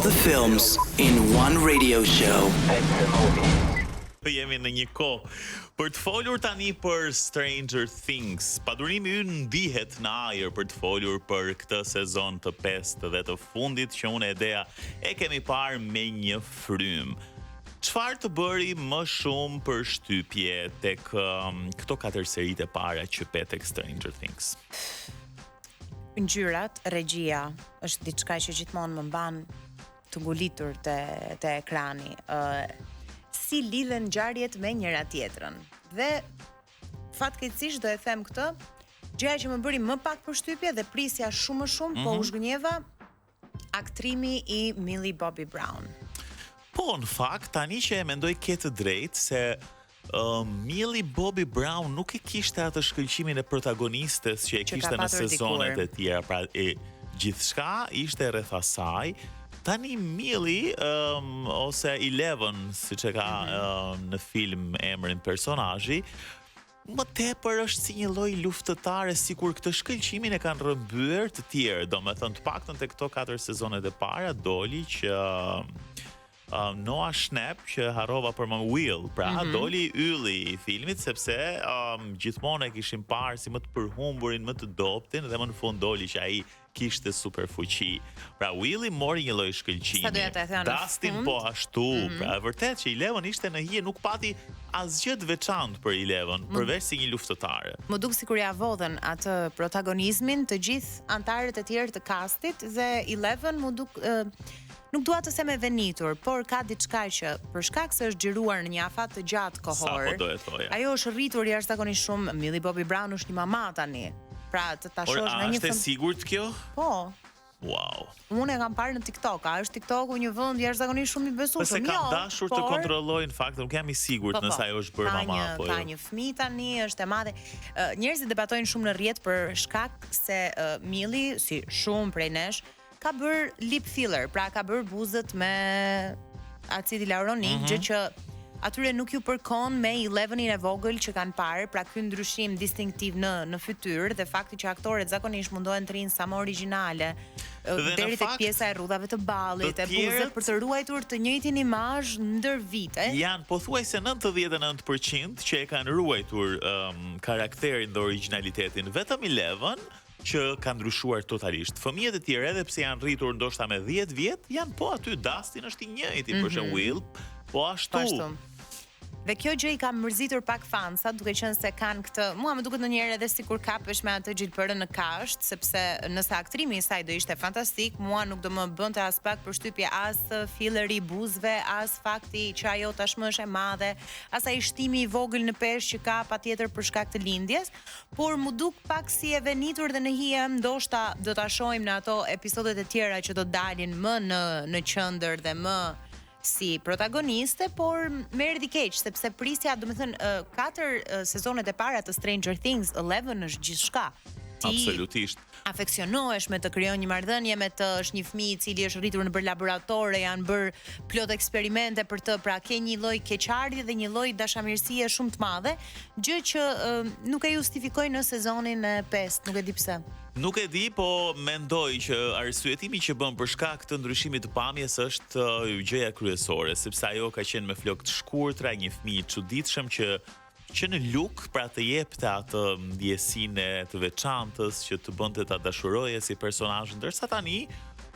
All the films in one radio show. Jemi në një kohë për të folur tani për Stranger Things. Padurimi ynë ndihet në ajër për të folur për këtë sezon të 5 dhe të fundit që unë e Dea e kemi parë me një frym. Çfarë të bëri më shumë për shtypje tek këto 4 seritë e para që tek Stranger Things? Ngjyrat, regjia është diçka që gjithmonë më mban të ngulitur te ekrani. Si lidhen ngjarjet me njëra tjetrën. Dhe fatkeqësisht do e them këtë, gjëja që më bëri më pak përshtypje dhe prisja shumë më shumë, po u zhgënjeva aktrimi i Millie Bobby Brown. Po, në fakt, tani që e mendoj ke të drejtë se Millie Bobby Brown nuk e kishte atë shkëlqimin e protagonistes që e kishte në sezonet e tjera, pra gjithçka ishte rreth asaj. Tani Millie ose Eleven, siç e ka në film emrin personazhi, më tepër është si një lloj luftëtare, sikur këtë shkëlqimin e kanë rrëmbyer të tjerë. Domethënë, të paktën te këto 4 sezonet e para doli që Noah Schnapp, që harrova për më Will, pra doli ylli i filmit, sepse gjithmonë e kishim parë si më të përhumburin, më të doptin, dhe më në fund doli që ai kishte super fuqi. Pra Willi mori një lloj shkëlqimi. Dustin po ashtu. Pra vërtet që Eleven ishte në hije, nuk pati asgjë të veçantë për Eleven, përveç si një luftëtare. Më duk sikur ja vodhen atë protagonizmin të gjithë anëtarët e tjerë të castit, dhe Eleven më duk nuk dua të them e venitur, por ka diçka që për shkak se është xhiruar në një afat të gjatë kohor. Sapo do e thoja. Ajo është rritur jashtëzakonisht shumë. Millie Bobby Brown është një mama tani. Pra të ta shohësh në një Është e sigurt kjo? Po. Wow. Unë e kam parë në TikTok. A është TikToku një vend jashtëzakonisht shumë i besueshëm? Se kam dashur të kontrolloj, në fakt nuk jam i sigurt nëse ajo është bërë mama apo jo. Ka një fëmijë tani, është e madhe. Njerëzit debatojnë shumë në rrjet për shkak se Millie, si shumë prej nesh, ka bërë lip filler, pra ka bërë buzët me acid hialuronik, gjë që atyre nuk ju përkon me Elevenin e vogël që kanë parë, pra ky ndryshim distinktiv në fytyrë dhe fakti që aktorët zakonisht mundohen të rinë sa më origjinale, deri tek pjesa e rrudhave të ballit, e buzët, për të ruajtur të njëjtin imazh ndër vite. Janë pothuajse 99% që e kanë ruajtur karakterin dhe origjinalitetin, vetëm Eleven që kanë ndryshuar totalisht. Fëmijët e tjerë, edhe pse janë rritur ndoshta me 10 vjet, janë po aty. Dustin është i njëjti, për shembull Will, po ashtu. Dhe kjo gjë i ka mërzitur pak fansat, duke qenë se kanë këtë, mua më duket ndonjëherë edhe sikur kapesh me atë gjilpërën në kasht, sepse nëse aktrimi i saj do ishte fantastik, mua nuk do më bënte as pak përshtypje as filleri i buzëve, as fakti që ajo tashmë është e madhe, as ai shtimi i vogël në peshë që ka patjetër për shkak të lindjes, por mu duk pak si e venitur dhe në hije, ndoshta do ta shohim në ato episodet e tjera që do dalin më në qendër dhe më si protagoniste, por më erdhi keq sepse prisja, domethënë 4 sezonet e para të Stranger Things, Eleven është gjithçka. Absolutisht. Afeksionohesh me të krijon një marrëdhënie me të, është një fëmijë i cili është rritur në laboratore, janë bërë plot eksperimente për të, pra ke një lloj keqardhje dhe një lloj dashamirësie shumë të madhe, gjë që nuk e justifikoj në sezonin e 5, nuk e di pse. Nuk e di, po mendoj që arsyetimi që bën për shkak të ndryshimit të pamjes është gjëja kryesore, sepse ajo ka qenë me flokë të shkurtra, një fëmijë i çuditshëm që në luk, pra të jepte atë ndjesinë të veçantës që të bënte ta dashuroje si personazh, ndërsa tani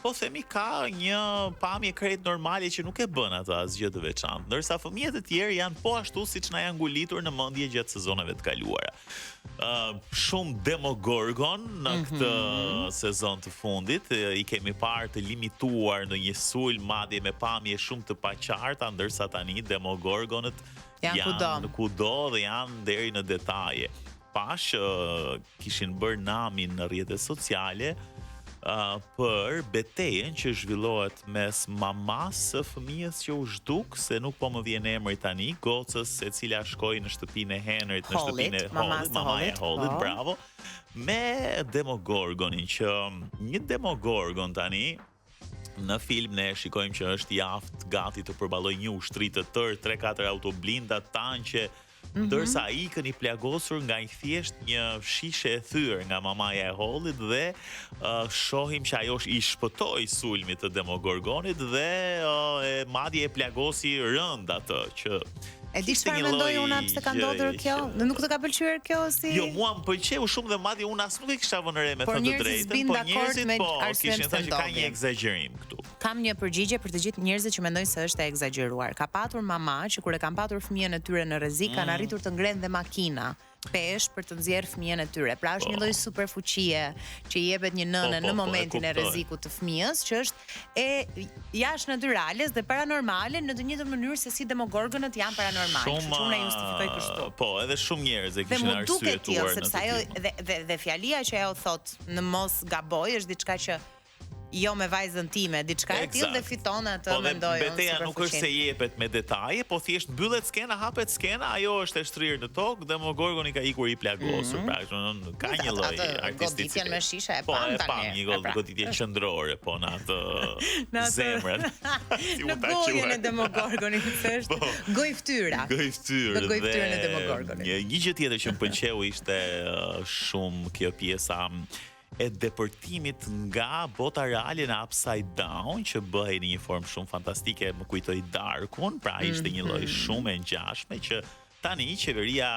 po themi ka një pamje krejt normale që nuk e bën atë asgjë të veçantë, ndërsa fëmijët e tjerë janë po ashtu siç na janë ngulitur në mendje gjatë sezoneve të kaluara. Shumë Demogorgon në këtë sezon të fundit, i kemi parë të limituar në një sulm, madje me pamje shumë të paqarta, ndërsa tani Demogorgonët janë kudo dhe janë deri në detaje. Pash kishin bërë namin në rrjetet sociale për betejën që zhvillohet mes mamas së fëmijës që u zhduk, se nuk po më vjen emri tani, gocës e cila shkoi në shtëpinë e Henryt, në shtëpinë e Hollit, mamaja e Hollit, bravo, me Demogorgonin, që një Demogorgon tani në film ne shikojmë që është i aftë gati të përballojë një ushtri të tërë, 3-4 autoblinda, tanqe, ndërsa ikën i plagosur nga i thjesht një shishe e thyer nga mamaja e Hollit dhe shohim që ajo i shpëtoi sulmit të Demogorgonit dhe madje e plagosi rënd atë që E di çfarë mendoj unë pse ka ndodhur kjo? Nuk të ka pëlqyer kjo si? Jo, mua më pëlqeu shumë dhe madje unë as nuk e kisha vënë re me thënë të drejtën, po njerëzit kishin thënë që ka një egzagerim këtu. Kam një përgjigje për të gjithë njerëzit që mendojnë se është e egzageruar. Ka patur mama që kur e kanë patur fëmijën e tyre në rrezik, kanë arritur të ngrenë dhe makina pesh për të nxjerrë fëmijën e tyre. Pra është një lloj superfuqie që i jepet një nënë në momentin e rrezikut të fëmijës, që është e jashtënatyrales dhe paranormale në të njëjtën mënyrë se si Demogorgonët janë paranormale. Unë e justifikoj kështu. Po, edhe shumë njerëz e kishin arsyetuar në sepse ajo dhe fjalia që ajo thot në mos gaboj është diçka që jo me vajzën time, diçka e tillë dhe fiton atë mendoj unë. Beteja nuk është se jepet me detaje, po thjesht mbyllet skena, hapet skena, ajo është e shtrirë në tokë, Demogorgoni ka ikur i plagosur, pra ka një lloj artistikë. Goditjen me shishe e pam tani. Po, e pam një goditje qendrore, po në atë zemrën. Në gojën e Demogorgonit, është goj fytyra. Goj fytyrë. Në goj fytyrën e Demogorgonit. Një gjë tjetër që më pëlqeu ishte shumë kjo pjesa e depërtimit nga bota reale në Upside Down, që bëhej në një formë shumë fantastike, më kujtoi Darkun, pra ishte një lloj shumë e ngjashme që tani qeveria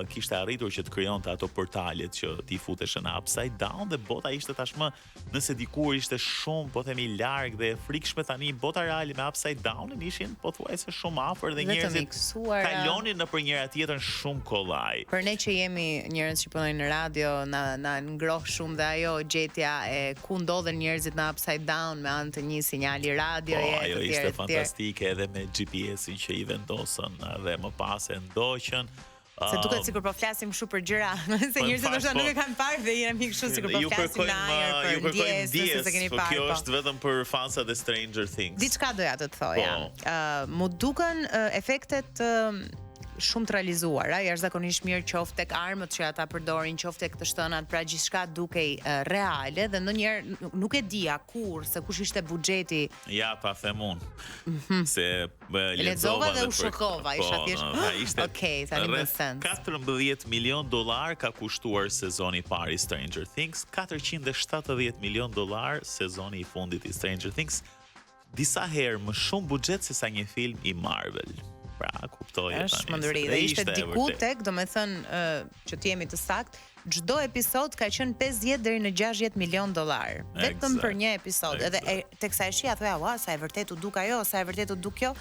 kishte arritur që të krijonte ato portalet që ti futesh në Upside Down dhe bota ishte tashmë, nëse dikur ishte shumë, po themi larg dhe e frikshme, tani bota reale me Upside Down ishin pothuajse shumë afër dhe njerëzit kalonin nëpër njëra tjetrën shumë kollaj. Për ne që jemi njerëz që punojnë në radio, na ngroh shumë dhe ajo gjetja e ku ndodhen njerëzit në Upside Down me anë të një sinjali radio. Po, ajo ishte fantastike edhe me GPS-in që i vendosën dhe më pas e se duket sikur po flasim kështu për gjëra, se njerëzit ndoshta nuk e kanë parë dhe jemi kështu sikur po flasim në ajër për ndjesë se keni parë. Kjo është vetëm për fansat e Stranger Things. Diçka doja të thoja. Mu duken efektet shumë të realizuara, jashtëzakonisht mirë, qoftë tek armët që ata përdorin, qoftë tek të shtënat, pra gjithçka dukej reale dhe ndonjëherë nuk e dija kur se kush ishte buxheti. Ja, ta them unë. Se lexova dhe u shokova, isha thjesht. Okej, tani më sens. $14 milion ka kushtuar sezoni i parë i Stranger Things, $470 milion sezoni i fundit i Stranger Things. Disa herë më shumë buxhet se sa një film i Marvel. Pra, kuptoje tani. Është mënduri dhe ishte diku tek, domethënë që të jemi të saktë, çdo episod ka qenë 50 deri në $60 milion. Vetëm për një episod. Edhe teksa e shija thoya, "Ua, sa e vërtet u duk ajo, sa e vërtet u duk kjo."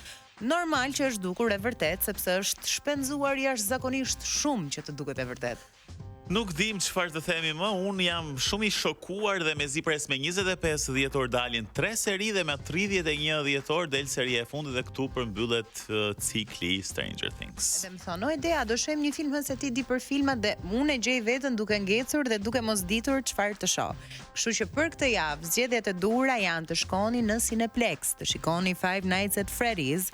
Normal që është dukur e vërtet, sepse është shpenzuar jashtëzakonisht shumë që të duket e vërtet. Nuk dim çfarë të themi më, unë jam shumë i shokuar dhe mezi pres me 25 dhjetor dalin 3 seri dhe me 31 dhjetor del seria e fundit dhe këtu përmbyllet cikli Stranger Things. Edhe më thonë, ideja, do shohim një film se ti di për filmat dhe unë e gjej veten duke ngecur dhe duke mos ditur çfarë të shoh. Kështu që për këtë javë zgjedhjet e duhura janë të shkoni në Cineplex, të shikoni Five Nights at Freddy's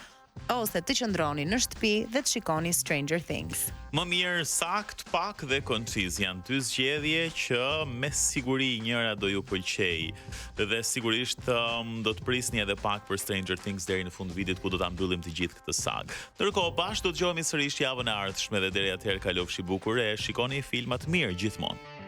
ose të qëndroni në shtëpi dhe të shikoni Stranger Things. Më mirë sakt, pak dhe konciz janë dy zgjedhje që me siguri njëra do ju pëlqej dhe sigurisht do të prisni edhe pak për Stranger Things deri në fund vitit ku do ta mbyllim të gjithë këtë sagë. Ndërkohë bashkë do të dëgjohemi sërish javën e ardhshme dhe deri atëherë kalofshi bukur e shikoni filma të mirë gjithmonë.